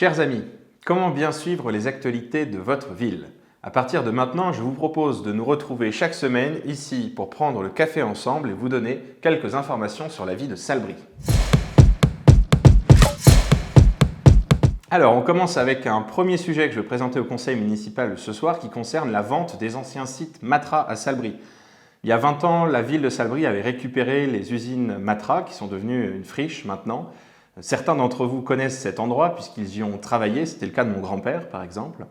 Chers amis, comment bien suivre les actualités de votre ville? À partir de maintenant, je vous propose de nous retrouver chaque semaine ici pour prendre le café ensemble et vous donner quelques informations sur la vie de Salbris. Alors, on commence avec un premier sujet que je vais présenter au conseil municipal ce soir qui concerne la vente des anciens sites Matra à Salbris. Il y a 20 ans, la ville de Salbris avait récupéré les usines Matra qui sont devenues une friche maintenant. Certains d'entre vous connaissent cet endroit puisqu'ils y ont travaillé, c'était le cas de mon grand-père par exemple.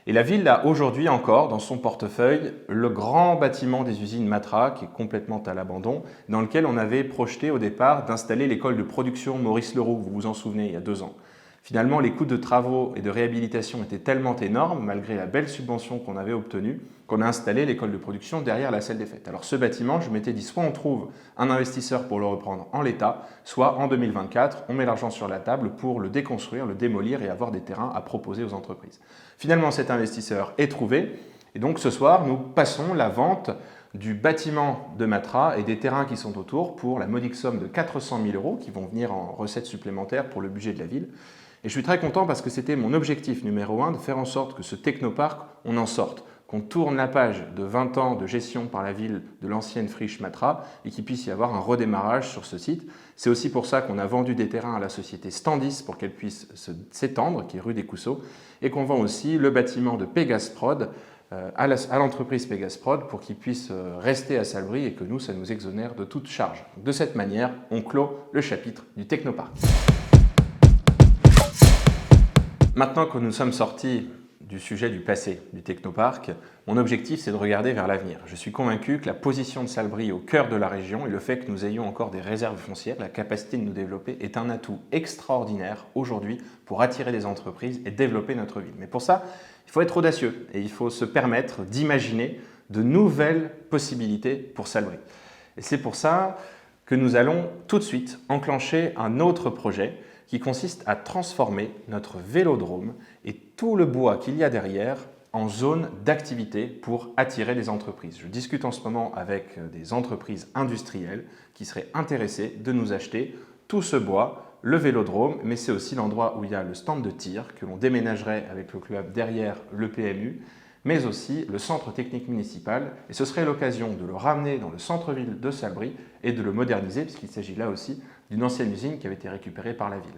Et la ville a aujourd'hui encore dans son portefeuille le grand bâtiment des usines Matra qui est complètement à l'abandon, dans lequel on avait projeté au départ d'installer l'école de production Maurice Leroux, vous vous en souvenez, il y a 2 ans. Finalement, les coûts de travaux et de réhabilitation étaient tellement énormes, malgré la belle subvention qu'on avait obtenue, qu'on a installé l'école de production derrière la salle des fêtes. Alors ce bâtiment, je m'étais dit, soit on trouve un investisseur pour le reprendre en l'état, soit en 2024, on met l'argent sur la table pour le déconstruire, le démolir et avoir des terrains à proposer aux entreprises. Finalement, cet investisseur est trouvé, et donc ce soir, nous passons la vente du bâtiment de Matra et des terrains qui sont autour pour la modique somme de 400 000 € qui vont venir en recettes supplémentaires pour le budget de la ville. Et je suis très content parce que c'était mon objectif numéro 1 de faire en sorte que ce technoparc, on en sorte, qu'on tourne la page de 20 ans de gestion par la ville de l'ancienne friche Matra et qu'il puisse y avoir un redémarrage sur ce site. C'est aussi pour ça qu'on a vendu des terrains à la société Standis pour qu'elle puisse s'étendre, qui est rue des Cousseaux, et qu'on vend aussi le bâtiment de Pegasprod à l'entreprise Pegasprod pour qu'il puisse rester à Salbris et que nous, ça nous exonère de toute charge. De cette manière, on clôt le chapitre du technoparc. Maintenant que nous sommes sortis du sujet du passé du technoparc, mon objectif c'est de regarder vers l'avenir. Je suis convaincu que la position de Salbris au cœur de la région et le fait que nous ayons encore des réserves foncières, la capacité de nous développer est un atout extraordinaire aujourd'hui pour attirer des entreprises et développer notre ville. Mais pour ça, il faut être audacieux et il faut se permettre d'imaginer de nouvelles possibilités pour Salbris. Et c'est pour ça que nous allons tout de suite enclencher un autre projet qui consiste à transformer notre vélodrome et tout le bois qu'il y a derrière en zone d'activité pour attirer des entreprises. Je discute en ce moment avec des entreprises industrielles qui seraient intéressées de nous acheter tout ce bois, le vélodrome, mais c'est aussi l'endroit où il y a le stand de tir que l'on déménagerait avec le club derrière le PMU, mais aussi le centre technique municipal. Et ce serait l'occasion de le ramener dans le centre-ville de Salbris et de le moderniser, puisqu'il s'agit là aussi d'une ancienne usine qui avait été récupérée par la ville.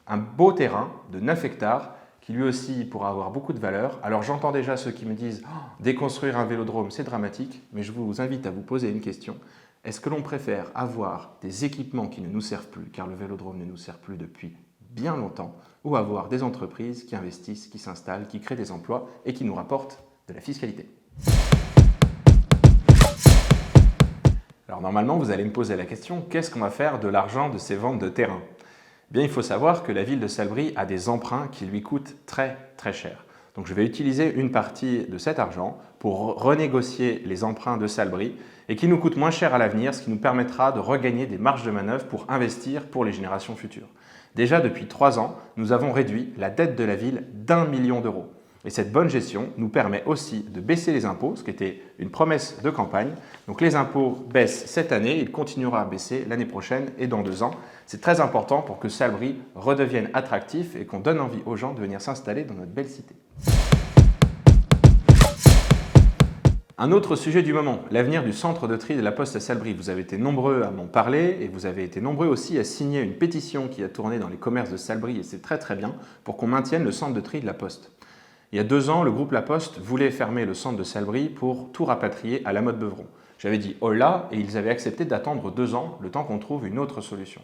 Un beau terrain de 9 hectares qui lui aussi pourra avoir beaucoup de valeur. Alors j'entends déjà ceux qui me disent « déconstruire un vélodrome, c'est dramatique », mais je vous invite à vous poser une question. Est-ce que l'on préfère avoir des équipements qui ne nous servent plus, car le vélodrome ne nous sert plus depuis bien longtemps, ou avoir des entreprises qui investissent, qui s'installent, qui créent des emplois et qui nous rapportent de la fiscalité? Alors normalement, vous allez me poser la question, qu'est-ce qu'on va faire de l'argent de ces ventes de terrain? Bien, il faut savoir que la ville de Salbris a des emprunts qui lui coûtent très cher. Donc je vais utiliser une partie de cet argent pour renégocier les emprunts de Salbris et qui nous coûtent moins cher à l'avenir, ce qui nous permettra de regagner des marges de manœuvre pour investir pour les générations futures. Déjà depuis 3 ans, nous avons réduit la dette de la ville d'1 million d'euros. Et cette bonne gestion nous permet aussi de baisser les impôts, ce qui était une promesse de campagne. Donc les impôts baissent cette année, ils continueront à baisser l'année prochaine et dans 2 ans. C'est très important pour que Salbris redevienne attractif et qu'on donne envie aux gens de venir s'installer dans notre belle cité. Un autre sujet du moment, l'avenir du centre de tri de la Poste à Salbris. Vous avez été nombreux à m'en parler et vous avez été nombreux aussi à signer une pétition qui a tourné dans les commerces de Salbris et c'est très bien pour qu'on maintienne le centre de tri de la Poste. Il y a 2 ans, le groupe La Poste voulait fermer le centre de Salbris pour tout rapatrier à la Motte Beuvron. J'avais dit « hola » et ils avaient accepté d'attendre 2 ans, le temps qu'on trouve une autre solution.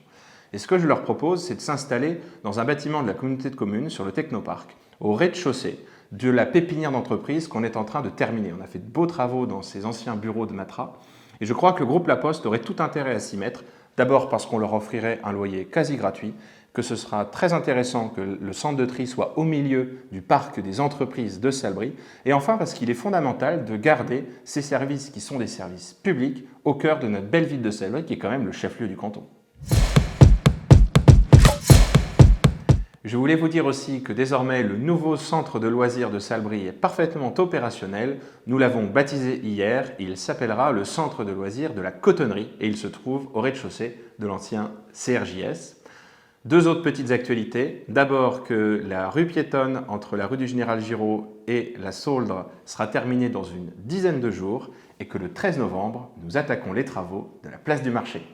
Et ce que je leur propose, c'est de s'installer dans un bâtiment de la communauté de communes sur le technoparc, au rez-de-chaussée de la pépinière d'entreprise qu'on est en train de terminer. On a fait de beaux travaux dans ces anciens bureaux de Matra et je crois que le groupe La Poste aurait tout intérêt à s'y mettre, d'abord parce qu'on leur offrirait un loyer quasi gratuit, que ce sera très intéressant que le centre de tri soit au milieu du parc des entreprises de Salbris, et enfin parce qu'il est fondamental de garder ces services qui sont des services publics au cœur de notre belle ville de Salbris, qui est quand même le chef-lieu du canton. Je voulais vous dire aussi que désormais le nouveau centre de loisirs de Salbris est parfaitement opérationnel. Nous l'avons baptisé hier, il s'appellera le centre de loisirs de la Cotonnerie et il se trouve au rez-de-chaussée de l'ancien CRJS. Deux autres petites actualités. D'abord que la rue piétonne entre la rue du Général Giraud et la Sauldre sera terminée dans une dizaine de jours et que le 13 novembre, nous attaquons les travaux de la place du marché.